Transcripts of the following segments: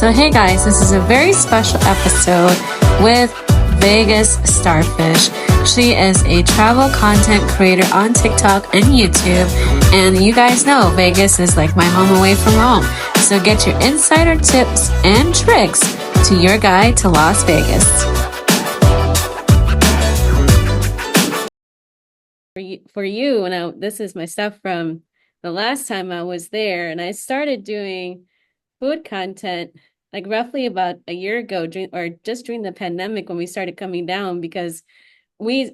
So, hey guys, this is a very special episode with Vegas Starfish. She is a travel content creator on TikTok and YouTube. And you guys know Vegas is like my home away from home. So, get your insider tips and tricks to your guide to Las Vegas. For you, now this is my stuff from the last time I was there, and I started doing food content like roughly about a year ago, just during the pandemic when we started coming down, because we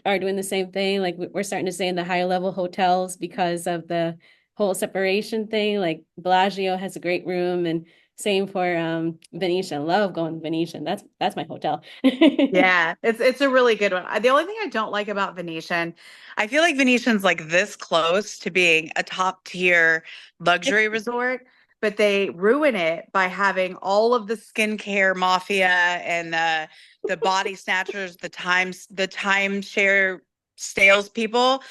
are doing the same thing. Like we're starting to stay in the higher level hotels because of the whole separation thing. Like Bellagio has a great room, and same for Venetian. Love going to Venetian. That's my hotel. Yeah, it's a really good one. The only thing I don't like about Venetian, I feel like Venetian's like this close to being a top tier luxury resort, but they ruin it by having all of the skincare mafia and the body snatchers, the timeshare salespeople.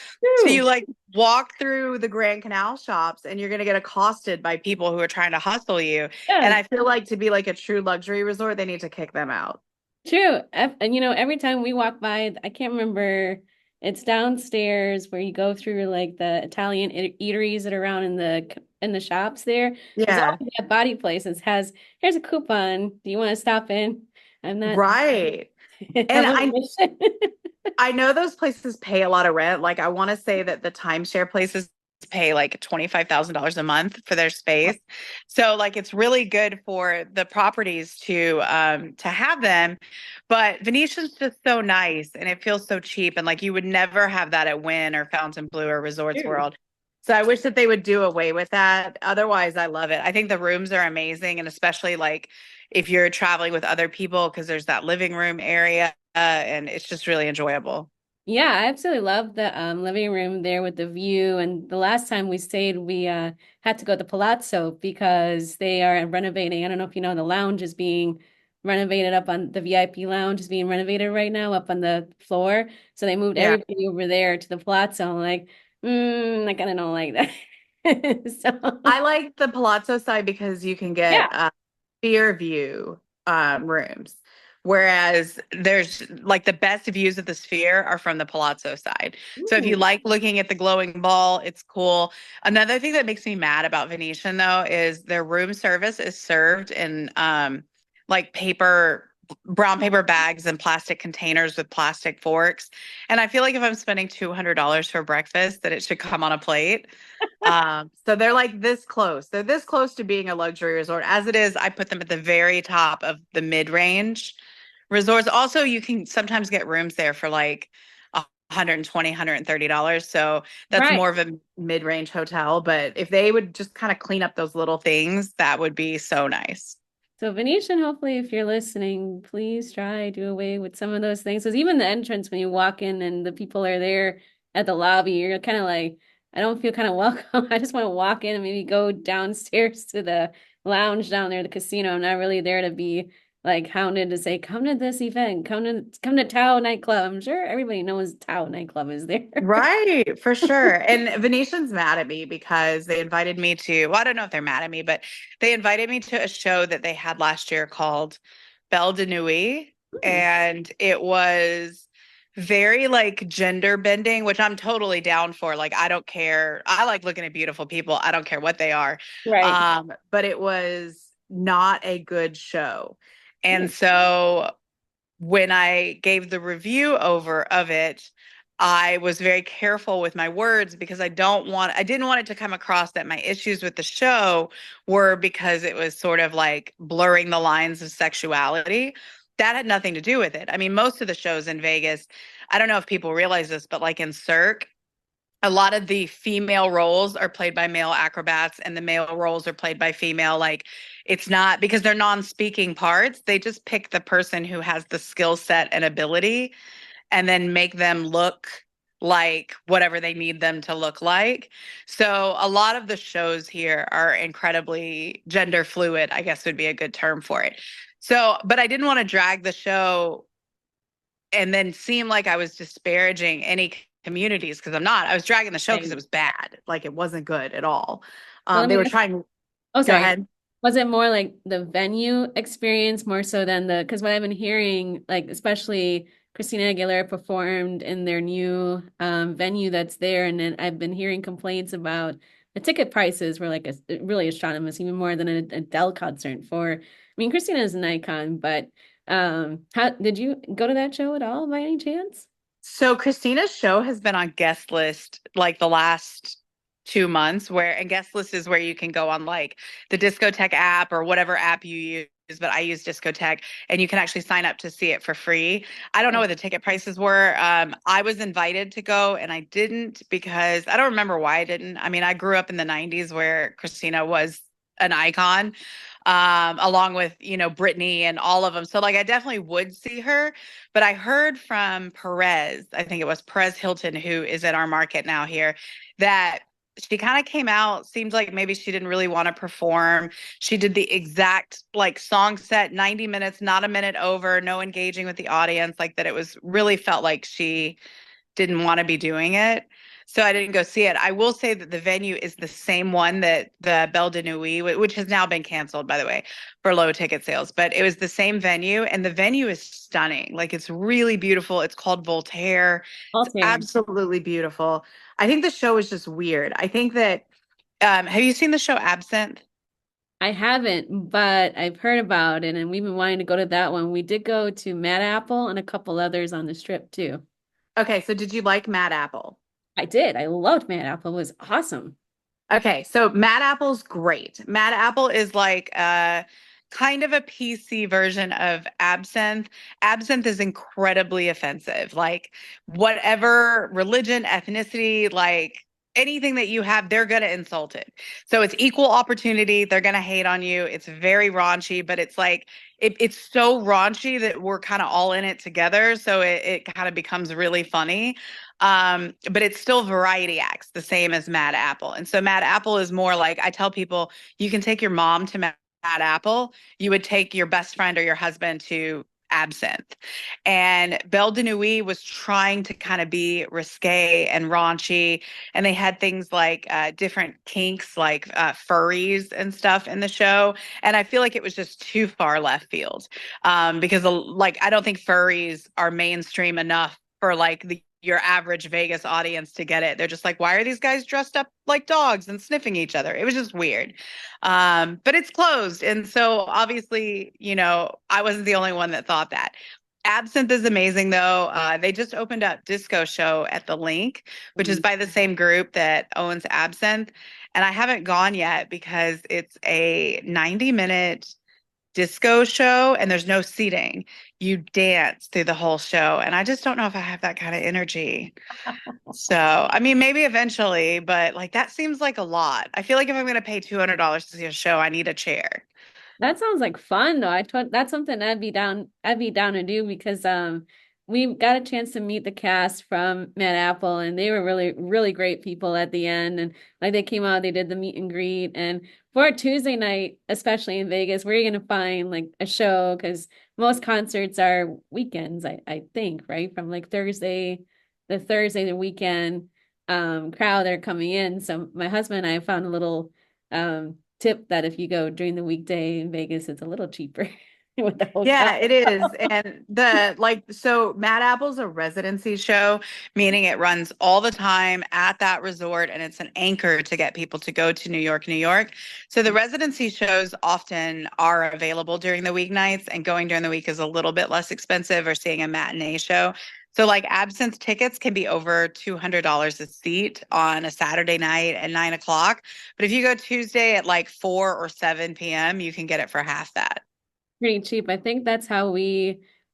So you True. like walk through the Grand Canal shops and you're gonna get accosted by people who are trying to hustle you. And Yeah. I feel like to be like a true luxury resort, they need to kick them out. True. And every time we walk by, I can't remember, it's downstairs where you go through like the Italian eateries that are around in the shops there. There's Yeah. always that body place that has, here's a coupon. Do you want to stop in? I'm not Right. And have a mission. I know those places pay a lot of rent. Like I want to say that the timeshare places pay like $25,000 a month for their space. So like it's really good for the properties to have them. But Venetian's just so nice and it feels so cheap. And like you would never have that at Wynn or Fontainebleau or Resorts True. World. So I wish that they would do away with that. Otherwise, I love it. I think the rooms are amazing. And especially like if you're traveling with other people, because there's that living room area and it's just really enjoyable. Yeah, I absolutely love the living room there with the view. And the last time we stayed, we had to go to Palazzo because they are renovating. I don't know if you know, the lounge is being renovated up on the VIP lounge is being renovated right now up on the floor. So they moved Yeah. everybody over there to the Palazzo. I'm like, I kind of don't like that. So I like the Palazzo side because you can yeah. get sphere view rooms. Whereas there's like the best views of the sphere are from the Palazzo side. So if you Ooh, like looking at the glowing ball, it's cool. Another thing that makes me mad about Venetian though is their room service is served in like brown paper bags and plastic containers with plastic forks. And I feel like if I'm spending $200 for breakfast, that it should come on a plate. So they're like this close. They're this close to being a luxury resort. As it is, I put them at the very top of the mid-range resorts. Also, you can sometimes get rooms there for like 120, $130. So that's right. more of a mid-range hotel. But if they would just kind of clean up those little things, that would be so nice. So Venetian, hopefully, if you're listening, please try do away with some of those things. Because even the entrance, when you walk in and the people are there at the lobby, you're kind of like, I don't feel kind of welcome. I just want to walk in and maybe go downstairs to the lounge down there, the casino. I'm not really there to be like hounded to say, come to this event, come to Tao nightclub. I'm sure everybody knows Tao nightclub is there. Right, for sure. And Venetian's mad at me because they invited me to, well, I don't know if they're mad at me, but they invited me to a show that they had last year called Belle de Nuit. Hmm. And it was very like gender bending, which I'm totally down for. Like, I don't care. I like looking at beautiful people. I don't care what they are. Right. But it was not a good show. Hmm. And so when I gave the review over of it, I was very careful with my words because I didn't want it to come across that my issues with the show were because it was sort of like blurring the lines of sexuality. That had nothing to do with it. I mean, most of the shows in Vegas, I don't know if people realize this, but like in Cirque, a lot of the female roles are played by male acrobats and the male roles are played by female. Like it's not because they're non-speaking parts. They just pick the person who has the skill set and ability and then make them look like whatever they need them to look like. So a lot of the shows here are incredibly gender fluid, I guess would be a good term for it. So, but I didn't want to drag the show and then seem like I was disparaging any communities because I'm not. I was dragging the show because it Right. was bad. Like it wasn't good at all. So let They me were ask, trying. oh, Go sorry. ahead. Was it more like the venue experience more so than because what I've been hearing, like especially Christina Aguilera performed in their new venue that's there, and then I've been hearing complaints about the ticket prices were like really astronomous, even more than an Adele concert for. I mean, Christina is an icon, but how did you go to that show at all by any chance? So Christina's show has been on guest list like the last 2 months and guest list is where you can go on like the discotheque app or whatever app you use, but I use discotheque and you can actually sign up to see it for free. I don't know Oh, what the ticket prices were. I was invited to go and I didn't because I don't remember why I didn't. I mean, I grew up in the 90s where Christina was an icon, along with, Britney and all of them. So like I definitely would see her. But I heard from Perez, I think it was Perez Hilton, who is at our market now here, that she kind of came out, seemed like maybe she didn't really want to perform. She did the exact like song set, 90 minutes, not a minute over, no engaging with the audience, like that it was really felt like she didn't want to be doing it. So I didn't go see it. I will say that the venue is the same one that the Belle de Nuit, which has now been canceled, by the way, for low ticket sales, but it was the same venue and the venue is stunning. Like it's really beautiful. It's called Voltaire. It's Altair. absolutely beautiful. I think the show is just weird. I think that, have you seen the show Absinthe? I haven't, but I've heard about it, and we've been wanting to go to that one. We did go to Mad Apple and a couple others on the strip too. Okay, so did you like Mad Apple? I did. I loved Mad Apple. It was awesome. Okay, so Mad Apple's great. Mad Apple is like a kind of a PC version of Absinthe. Absinthe is incredibly offensive. Like whatever religion, ethnicity, like anything that you have, they're going to insult it. So it's equal opportunity. They're going to hate on you. It's very raunchy, but it's like it's so raunchy that we're kind of all in it together. So it kind of becomes really funny. But it's still variety acts, the same as Mad Apple. And so Mad Apple is more like I tell people you can take your mom to Mad Apple, you would take your best friend or your husband to Absinthe. And Belle de Nuit was trying to kind of be risque and raunchy. And they had things like different kinks, like furries and stuff in the show. And I feel like it was just too far left field, because like I don't think furries are mainstream enough for like your average Vegas audience to get it. They're just like, why are these guys dressed up like dogs and sniffing each other? It was just weird. But it's closed. And so obviously, I wasn't the only one that thought that. Absinthe is amazing though. They just opened up Disco Show at the Link, which is Mm. by the same group that owns Absinthe. And I haven't gone yet because it's a 90-minute disco show and there's no seating. You dance through the whole show. And I just don't know if I have that kind of energy. So, I mean, maybe eventually, but like that seems like a lot. I feel like if I'm going to pay $200 to see a show, I need a chair. That sounds like fun though. I thought that's something I'd be down to do because we got a chance to meet the cast from Mad Apple and they were really, really great people at the end. And like they came out, they did the meet and greet. And for a Tuesday night, especially in Vegas, where are you gonna find like a show? Because most concerts are weekends, I think, right? From like Thursday, the weekend crowd are coming in. So my husband and I found a little tip that if you go during the weekday in Vegas, it's a little cheaper with the hotel. Yeah, it is. And so Mad Apple's a residency show, meaning it runs all the time at that resort and it's an anchor to get people to go to New York, New York. So the residency shows often are available during the weeknights and going during the week is a little bit less expensive or seeing a matinee show. So like Absinthe tickets can be over $200 a seat on a Saturday night at 9 o'clock. But if you go Tuesday at like 4 or 7 p.m., you can get it for half that. Pretty cheap. I think that's how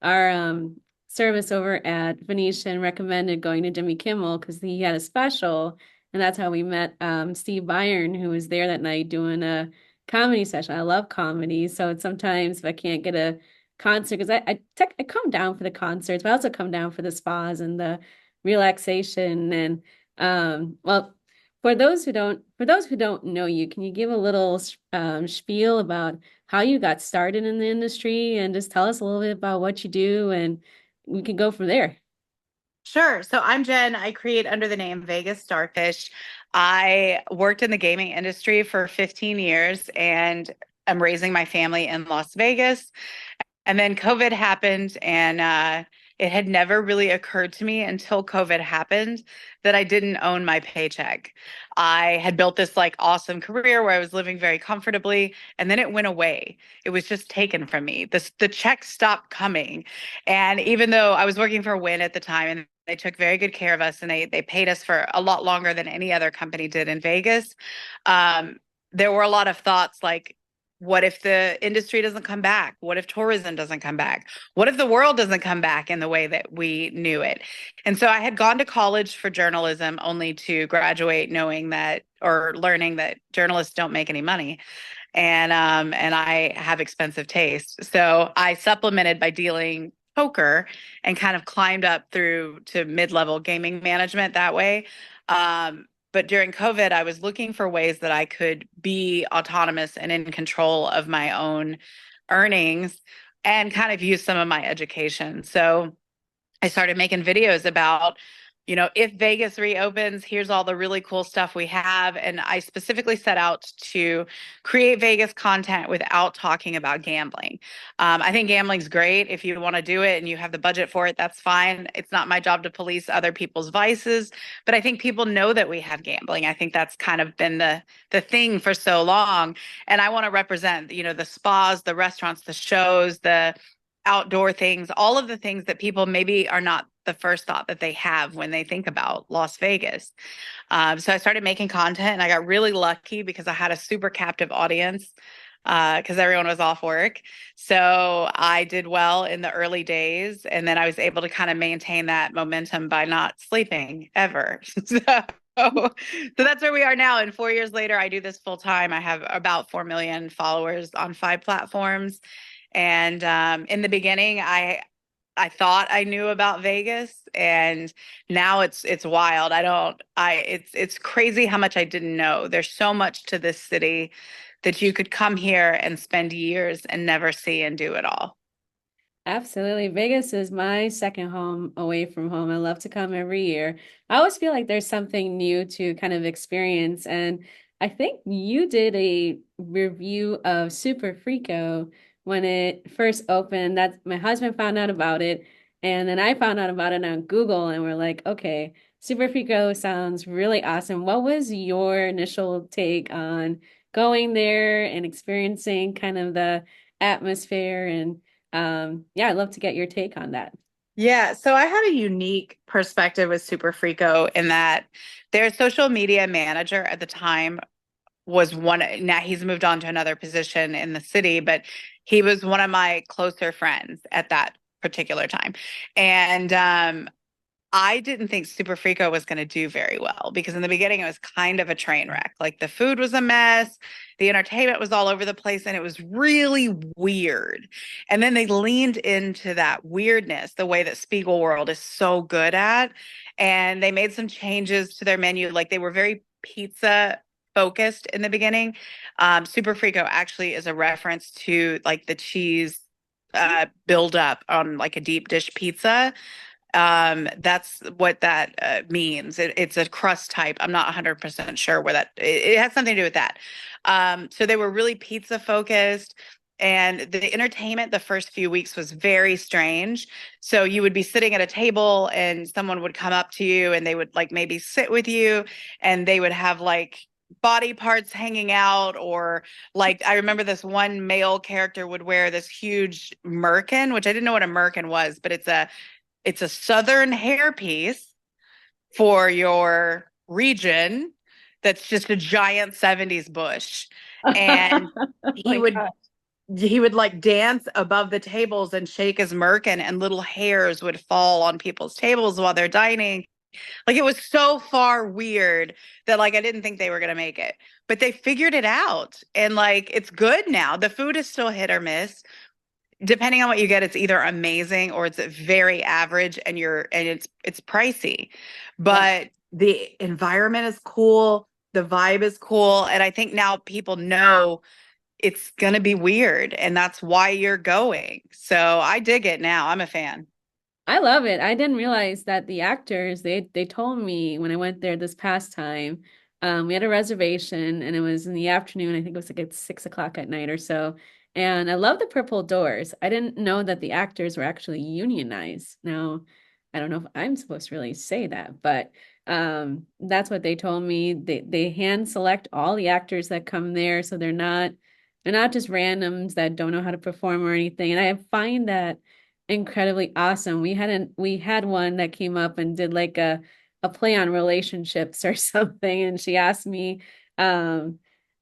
our service over at Venetian recommended going to Jimmy Kimmel because he had a special, and that's how we met Steve Byrne, who was there that night doing a comedy session. I love comedy, so it's sometimes if I can't get a concert because I come down for the concerts, but I also come down for the spas and the relaxation and well. For those who don't know you, can you give a little spiel about how you got started in the industry and just tell us a little bit about what you do and we can go from there. Sure. So I'm Jen. I create under the name Vegas Starfish. I worked in the gaming industry for 15 years and am raising my family in Las Vegas. And then COVID happened, and it had never really occurred to me until COVID happened that I didn't own my paycheck. I had built this like awesome career where I was living very comfortably, and then it went away. It was just taken from me. The check stopped coming. And even though I was working for Win at the time, and they took very good care of us, and they paid us for a lot longer than any other company did in Vegas, um, there were a lot of thoughts like, what if the industry doesn't come back? What if tourism doesn't come back? What if the world doesn't come back in the way that we knew it? And so I had gone to college for journalism only to graduate knowing that, or learning that journalists don't make any money. And I have expensive taste. So I supplemented by dealing poker and kind of climbed up through to mid-level gaming management that way. But during COVID, I was looking for ways that I could be autonomous and in control of my own earnings and kind of use some of my education. So I started making videos about, if Vegas reopens, here's all the really cool stuff we have. And I specifically set out to create Vegas content without talking about gambling. I think gambling's great. If you want to do it and you have the budget for it, that's fine. It's not my job to police other people's vices, but I think people know that we have gambling. I think that's kind of been the thing for so long. And I want to represent, the spas, the restaurants, the shows, the outdoor things, all of the things that people maybe are not the first thought that they have when they think about Las Vegas. So I started making content, and I got really lucky because I had a super captive audience because everyone was off work. So I did well in the early days, and then I was able to kind of maintain that momentum by not sleeping ever. So that's where we are now. And 4 years later, I do this full time. I have about 4 million followers on 5 platforms. And in the beginning, I thought I knew about Vegas, and now it's wild. It's crazy how much I didn't know. There's so much to this city that you could come here and spend years and never see and do it all. Absolutely. Vegas is my second home away from home. I love to come every year. I always feel like there's something new to kind of experience. And I think you did a review of Super Freako when it first opened. That's my husband found out about it. And then I found out about it on Google and we're like, okay, Super Freako sounds really awesome. What was your initial take on going there and experiencing kind of the atmosphere and yeah, I'd love to get your take on that. Yeah, so I had a unique perspective with Super Freako in that their social media manager at the time was one. Now he's moved on to another position in the city, but he was one of my closer friends at that particular time. And I didn't think Super Freako was going to do very well because in the beginning it was kind of a train wreck. Like the food was a mess, the entertainment was all over the place, and it was really weird. And then they leaned into that weirdness, the way that Spiegel World is so good at. And they made some changes to their menu. Like they were very pizza focused in the beginning. Super Freako actually is a reference to like the cheese build up on like a deep dish pizza. That's what that means. It's a crust type. I'm not 100% sure where it has something to do with that. So they were really pizza focused, and the entertainment the first few weeks was very strange. So you would be sitting at a table and someone would come up to you and they would like maybe sit with you, and they would have like body parts hanging out, or like I remember this one male character would wear this huge merkin, which I didn't know what a merkin was, but it's a southern hairpiece for your region that's just a giant 70s bush. And Oh he my would God. he would like dance above the tables and shake his merkin, and little hairs would fall on people's tables while they're dining. Like it was so far weird that like I didn't think they were going to make it. But they figured it out, and like it's good now. The food is still hit or miss, depending on what you get. It's either amazing or it's very average, and it's pricey. Yeah. But the environment is cool, the vibe is cool, and I think now people know it's going to be weird, and that's why you're going. So I dig it now. I'm a fan. I love it. I didn't realize that the actors, they told me when I went there this past time, We had a reservation and it was in the afternoon. I think it was like at 6 o'clock at night or so. And I love the purple doors. I didn't know that the actors were actually unionized. Now, I don't know if I'm supposed to really say that, but that's what they told me. They hand select all the actors that come there, so they're not just randoms that don't know how to perform or anything. And I find that incredibly awesome. We had one that came up and did like a play on relationships or something, and she asked me, um,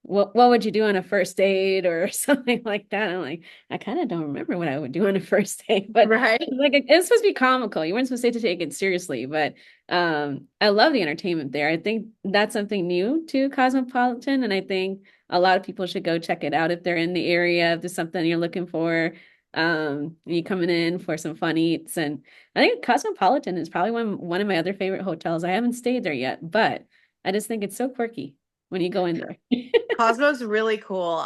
what would you do on a first date or something like that. I'm like, I kind of don't remember what I would do on a first date, but Right. like it's supposed to be comical. You weren't supposed to take it seriously, but I love the entertainment there. I think that's something new to Cosmopolitan, and I think a lot of people should go check it out if they're in the area, if there's something you're looking for. You coming in for some fun eats, and I think Cosmopolitan is probably one of my other favorite hotels. I haven't stayed there yet, but I just think it's so quirky when you go in there. Cosmo's really cool.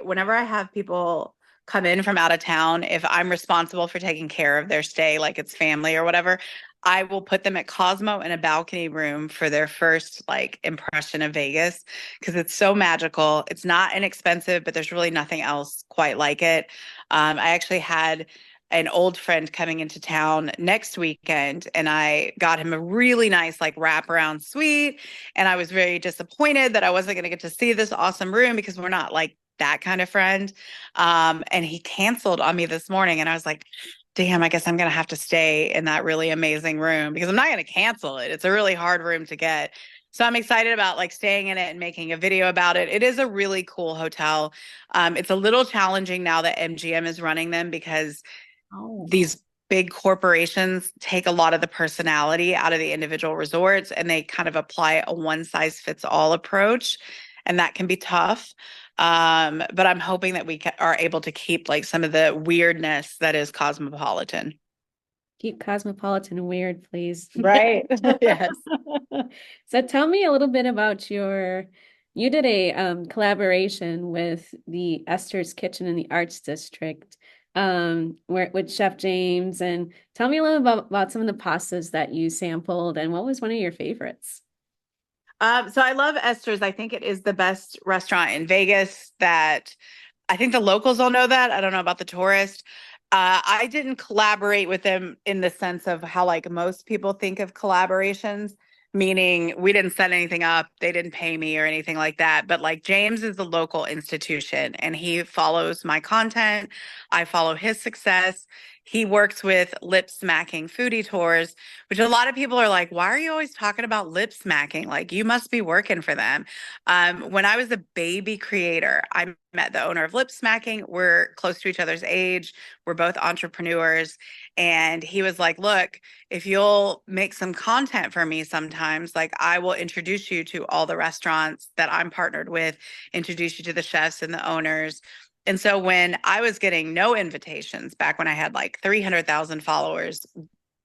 Whenever I have people come in from out of town, if I'm responsible for taking care of their stay, like it's family or whatever, I will put them at Cosmo in a balcony room for their first like impression of Vegas because it's so magical. It's not inexpensive, but there's really nothing else quite like it. I actually had an old friend coming into town next weekend and I got him a really nice like wraparound suite. And I was very disappointed that I wasn't going to get to see this awesome room because we're not like that kind of friend. And he canceled on me this morning. And I was like, damn, I guess I'm going to have to stay in that really amazing room because I'm not going to cancel it. It's a really hard room to get. So I'm excited about like staying in it and making a video about it. It is a really cool hotel. It's a little challenging now that MGM is running them because Oh, these big corporations take a lot of the personality out of the individual resorts and they kind of apply a one size fits all approach. And that can be tough. But I'm hoping that are able to keep like some of the weirdness that is Cosmopolitan. keep Cosmopolitan weird, please. Right. Yes. So tell me a little bit about you did a collaboration with the Esther's Kitchen in the Arts District, where with Chef James, and tell me a little about some of the pastas that you sampled and what was one of your favorites? So I love Esther's. I think it is the best restaurant in Vegas that I think the locals all know that. I don't know about the tourist. I didn't collaborate with them in the sense of how like most people think of collaborations, meaning we didn't set anything up, they didn't pay me or anything like that. But like James is a local institution and he follows my content. I follow his success. He works with lip smacking foodie tours, which a lot of people are like, why are you always talking about lip smacking? Like you must be working for them. When I was a baby creator, I met the owner of Lip Smacking. We're close to each other's age. We're both entrepreneurs. And he was like, look, if you'll make some content for me sometimes, like I will introduce you to all the restaurants that I'm partnered with, introduce you to the chefs and the owners. And so when I was getting no invitations back when I had like 300,000 followers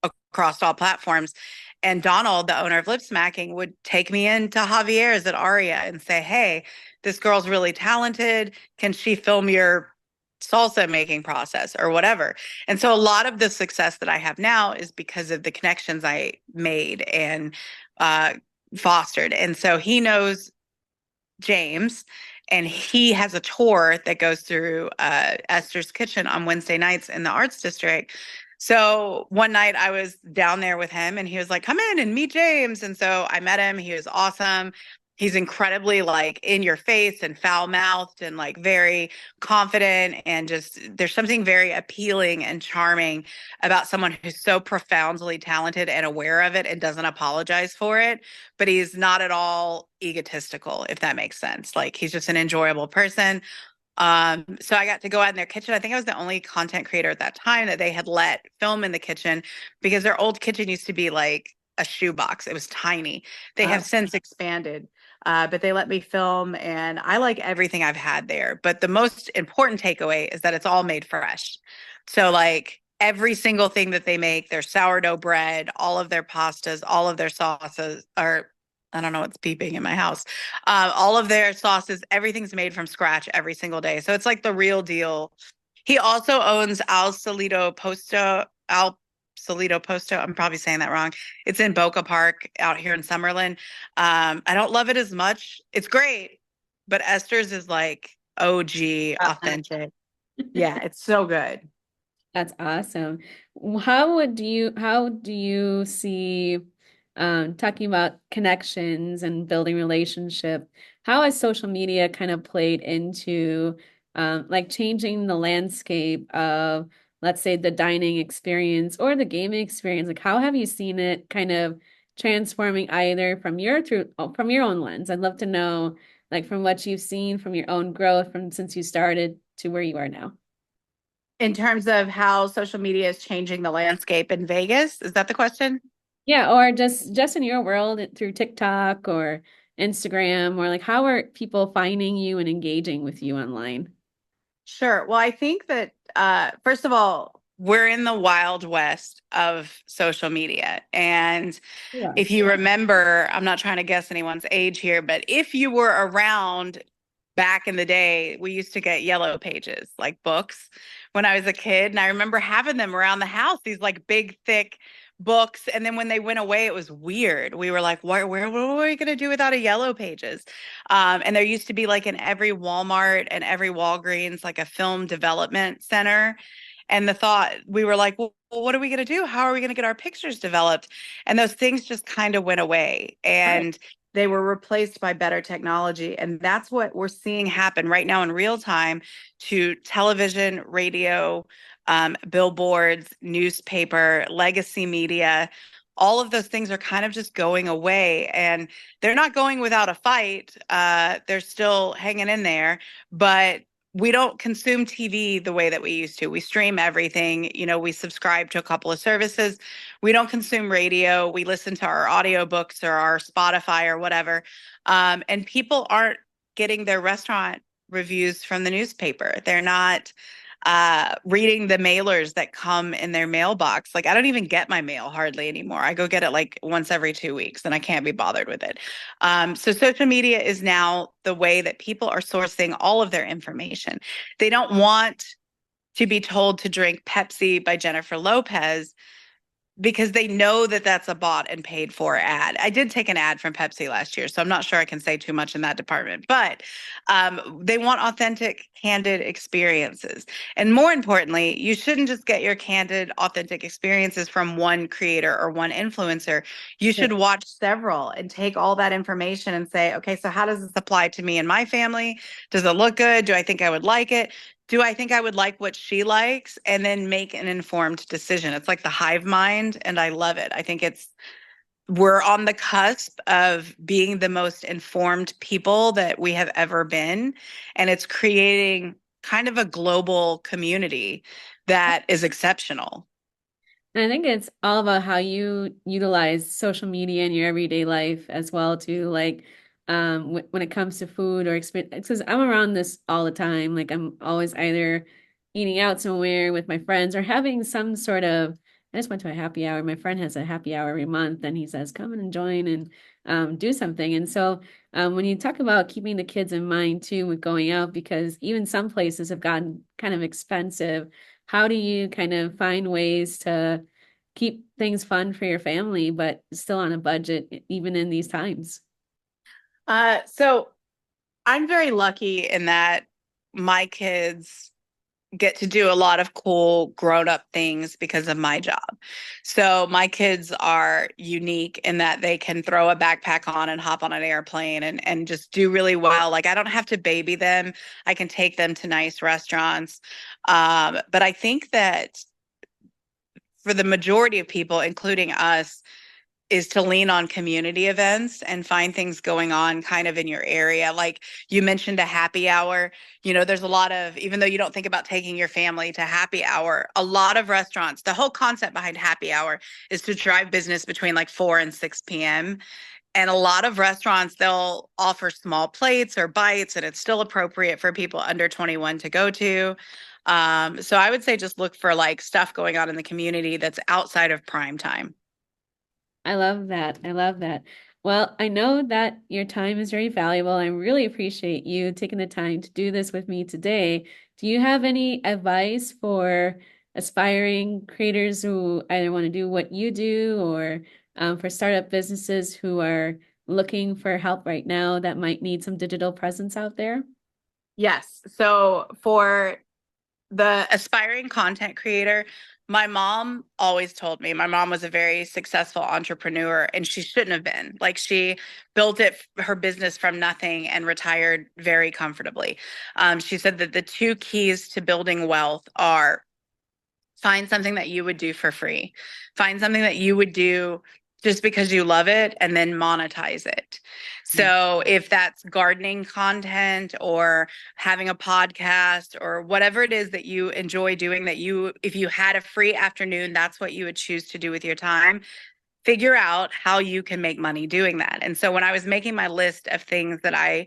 across all platforms, and Donald, the owner of Lip Smacking, would take me into Javier's at Aria and say, hey, this girl's really talented. Can she film your salsa making process or whatever? And so a lot of the success that I have now is because of the connections I made and uh, fostered. And so he knows James, and he has a tour that goes through Esther's Kitchen on Wednesday nights in the Arts District. So one night I was down there with him and he was like, come in and meet James. And so I met him. He was awesome. He's incredibly like in your face and foul mouthed and like very confident. And just there's something very appealing and charming about someone who's so profoundly talented and aware of it and doesn't apologize for it. But he's not at all egotistical, if that makes sense. Like he's just an enjoyable person. So I got to go out in their kitchen. I think I was the only content creator at that time that they had let film in the kitchen because their old kitchen used to be like a shoebox. It was tiny. They have Wow. since expanded, but they let me film, and I like everything I've had there. But the most important takeaway is that it's all made fresh. So like every single thing that they make, their sourdough bread, all of their pastas, all of their sauces are, I don't know what's beeping in my house. All of their sauces, everything's made from scratch every single day. So it's like the real deal. He also owns Al Solito Posto, Al Solito Posto. I'm probably saying that wrong. It's in Boca Park out here in Summerlin. I don't love it as much. It's great, but Esther's is like OG, Top notch. authentic. Yeah, it's so good. That's awesome. How do you see talking about connections and building relationship? How has social media kind of played into like changing the landscape of, let's say, the dining experience or the gaming experience? Like how have you seen it kind of transforming either from your own lens? I'd love to know like from what you've seen from your own growth from since you started to where you are now. In terms of how social media is changing the landscape in Vegas, is that the question? Yeah, or just in your world through TikTok or Instagram, or like how are people finding you and engaging with you online? Sure. Well, I think that first of all, we're in the wild west of social media. And Yeah. if you remember, I'm not trying to guess anyone's age here, but if you were around back in the day, we used to get yellow pages, like books, when I was a kid. And I remember having them around the house, these like big, thick books. And then when they went away, it was weird. We were like, what are we going to do without a yellow pages? And there used to be like in every Walmart and every Walgreens, like a film development center. And the thought, we were like, well, what are we going to do? How are we going to get our pictures developed? And those things just kind of went away. Right. And they were replaced by better technology. And that's what we're seeing happen right now in real time to television, radio, billboards, newspaper, legacy media. All of those things are kind of just going away. And they're not going without a fight. They're still hanging in there. But we don't consume TV the way that we used to. We stream everything. You know, we subscribe to a couple of services. We don't consume radio. We listen to our audiobooks or our Spotify or whatever. And people aren't getting their restaurant reviews from the newspaper. They're not reading the mailers that come in their mailbox. Like I don't even get my mail hardly anymore. I go get it like once every 2 weeks and I can't be bothered with it. So social media is now the way that people are sourcing all of their information. They don't want to be told to drink Pepsi by Jennifer Lopez because they know that that's a bought and paid for ad. I did take an ad from Pepsi last year, so I'm not sure I can say too much in that department, but they want authentic, candid experiences. And more importantly, you shouldn't just get your candid, authentic experiences from one creator or one influencer. You should Right. watch several and take all that information and say, okay, so how does this apply to me and my family? Does it look good? Do I think I would like it? Do I think I would like what she likes and then make an informed decision? It's like the hive mind, and I love it. I think we're on the cusp of being the most informed people that we have ever been, and it's creating kind of a global community that is exceptional. And I think it's all about how you utilize social media in your everyday life as well too. Like when it comes to food or experience, because I'm around this all the time. Like I'm always either eating out somewhere with my friends or having some sort of. I just went to a happy hour. My friend has a happy hour every month, and he says, "Come and join and do something." And so when you talk about keeping the kids in mind too with going out, because even some places have gotten kind of expensive, how do you kind of find ways to keep things fun for your family, but still on a budget, even in these times? So I'm very lucky in that my kids get to do a lot of cool grown-up things because of my job. So my kids are unique in that they can throw a backpack on and hop on an airplane and just do really well. Like I don't have to baby them. I can take them to nice restaurants. But I think that for the majority of people, including us, is to lean on community events and find things going on kind of in your area. Like you mentioned a happy hour. You know, there's a lot of, even though you don't think about taking your family to happy hour, a lot of restaurants, the whole concept behind happy hour is to drive business between like 4 and 6 p.m. And a lot of restaurants, they'll offer small plates or bites, and it's still appropriate for people under 21 to go to. So I would say just look for like stuff going on in the community that's outside of prime time. I love that. I love that. Well, I know that your time is very valuable. I really appreciate you taking the time to do this with me today. Do you have any advice for aspiring creators who either want to do what you do or for startup businesses who are looking for help right now that might need some digital presence out there? Yes. So for the aspiring content creator, my mom always told me my mom was a very successful entrepreneur and she shouldn't have been. Like she built her business from nothing and retired very comfortably. She said that the two keys to building wealth are find something that you would do for free. Find something that you would do just because you love it and then monetize it. So if that's gardening content or having a podcast or whatever it is that you enjoy doing that you if you had a free afternoon, that's what you would choose to do with your time. Figure out how you can make money doing that. And so when I was making my list of things that I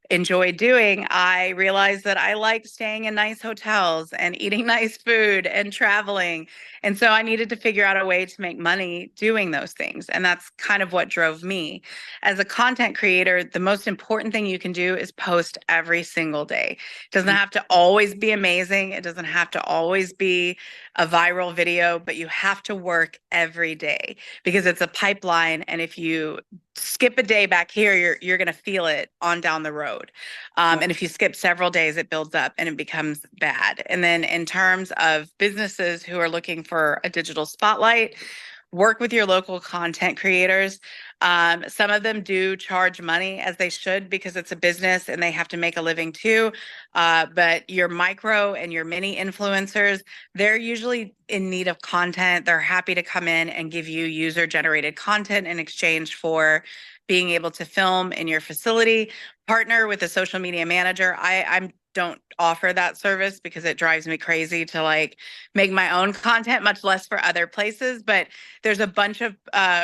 enjoy doing, I realized that I like staying in nice hotels and eating nice food and traveling. And so I needed to figure out a way to make money doing those things. And that's kind of what drove me. As a content creator, the most important thing you can do is post every single day. It doesn't have to always be amazing, it doesn't have to always be a viral video, but you have to work every day because it's a pipeline. And if you skip a day back here, you're going to feel it on down the road. And if you skip several days, it builds up and it becomes bad. And then in terms of businesses who are looking for a digital spotlight, work with your local content creators. Some of them do charge money as they should because it's a business and they have to make a living too. But your micro and your mini influencers, they're usually in need of content. They're happy to come in and give you user generated content in exchange for being able to film in your facility. Partner with a social media manager. I don't offer that service because it drives me crazy to like make my own content, much less for other places. But there's a bunch of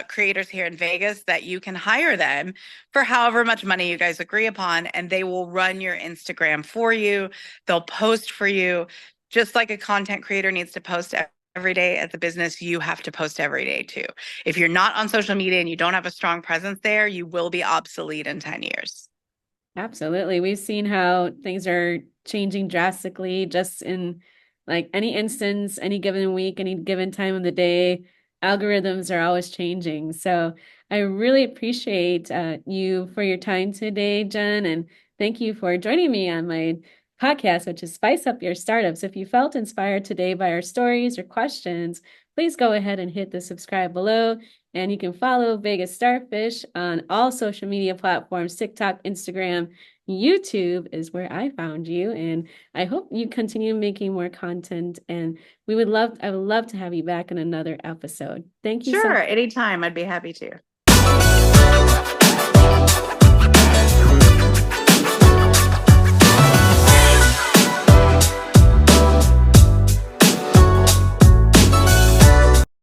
creators here in Vegas that you can hire them for however much money you guys agree upon, and they will run your Instagram for you. They'll post for you. Just like a content creator needs to post every day as a business, you have to post every day too. If you're not on social media and you don't have a strong presence there, you will be obsolete in 10 years. Absolutely. We've seen how things are changing drastically just in like any instance, any given week, any given time of the day. Algorithms are always changing. So I really appreciate you for your time today, Jen, and thank you for joining me on my podcast, which is Spice Up Your Startups. If you felt inspired today by our stories or questions, please go ahead and hit the subscribe below. And you can follow Vegas Starfish on all social media platforms, TikTok, Instagram, YouTube is where I found you. And I hope you continue making more content. And I would love to have you back in another episode. Thank you so Sure, much. anytime. I'd be happy to.